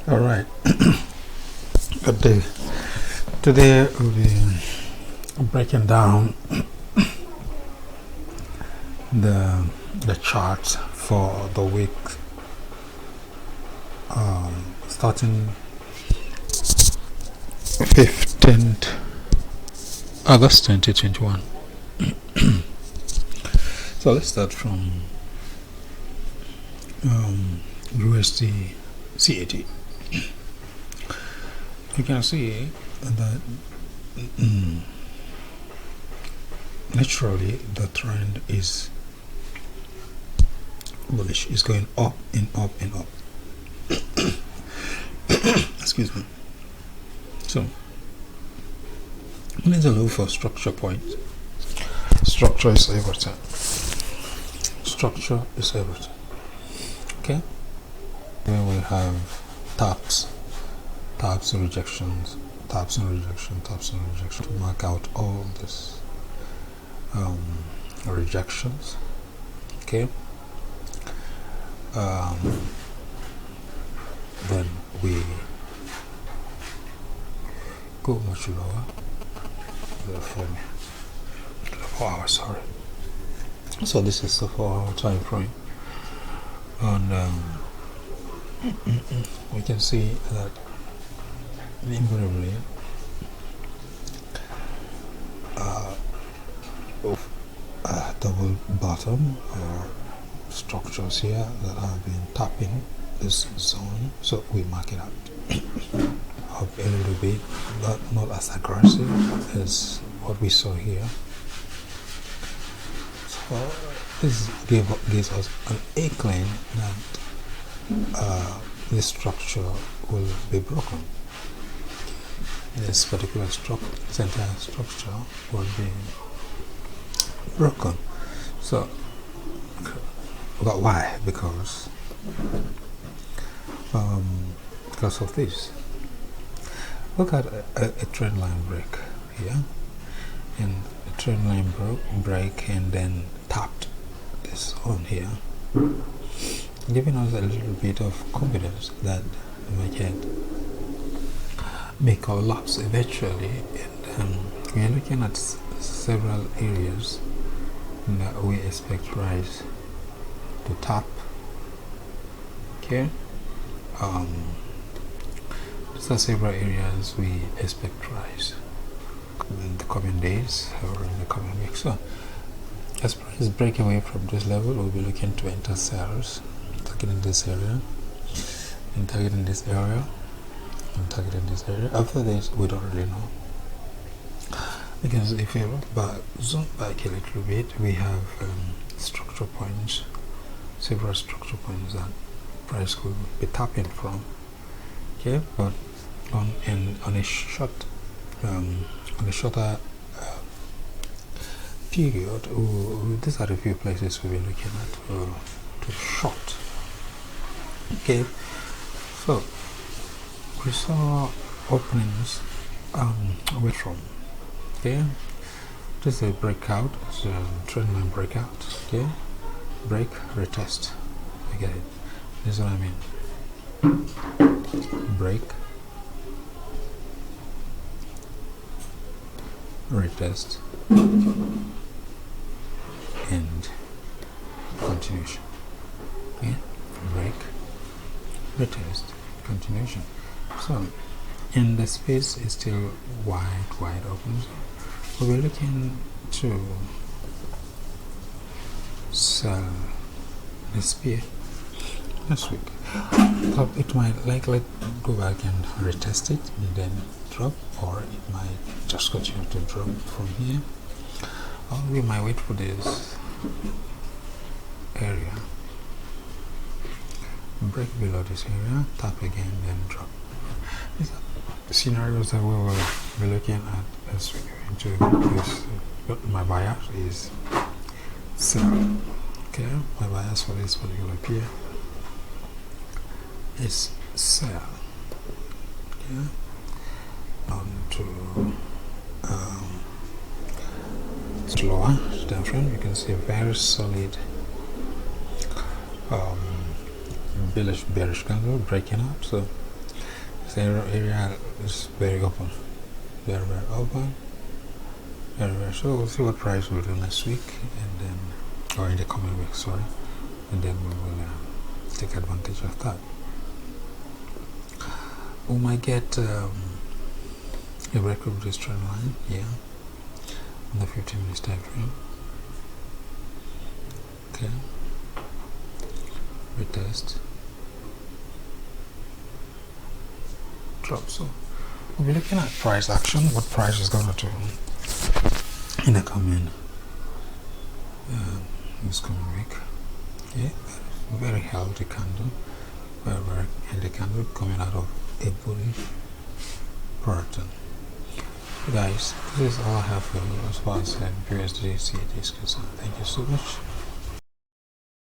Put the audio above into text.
All right. Good day. Today we'll be breaking down the charts for the week starting 15th August 2021. So let's start from USD CAD. You can see that naturally the trend is bullish. It's going up and up and up. Excuse me. So when it's a low for structure point, structure is everything. Structure is everything. Okay. Then we have taps and rejections, taps and rejection to mark out all this rejections. Okay. Then we go much lower. The 4 hours, sorry. So this is the 4-hour time frame, and we can see that invariably double bottom or structures here that have been tapping this zone, so we mark it out up a little bit, but not as aggressive as what we saw here. So this gives us an inkling that this structure will be broken. This particular entire structure will be broken. So, but why? Because of this. Look at a trend line break here, and a trend line break, and then tapped this on here, giving us a little bit of confidence that the market may collapse eventually, and we are looking at several areas that we expect rise to tap. Okay, these are several areas we expect rise in the coming days or in the coming weeks. So as prices break away from this level, we'll be looking to enter sales, targeting this area, and targeting this area, and targeting this area. After this, we don't really know, because if you look back, zoom back a little bit, we have structure points, several structure points that price could be tapping from. Okay, but on a short on a shorter period, these are the few places we'll be looking at to short. Okay, so we saw openings away from. Okay, this is a breakout. It's a trend line breakout. Okay, break, retest. I get it. This is what I mean. Break, retest, and continuation. Okay, break, retest, continuation. So, and the space is still wide open. So we're looking to sell this spear this week. So it might likely go back and retest it and then drop, or it might just continue to drop from here, or we might wait for this area, break below this area, tap again, then drop. These are the scenarios that we will be looking at as we go into this. My bias is sell. Okay, my bias for this particular pair is sell. Okay, on to slower time frame, you can see a very solid bearish candle breaking up. So The area is very open, very open, very. So we'll see what price we'll do next week, and then, or in the coming week, sorry, and then we will take advantage of that. We might get a break of this trend line here on the 15 minutes time frame. Okay, retest, drop. So we'll be looking at price action, what price is going to do in the coming this coming week. Yeah, very healthy candle, very healthy candle coming out of a bullish pattern. Guys, this is all I have for you as far as USD CAD is concerned. Thank you so much.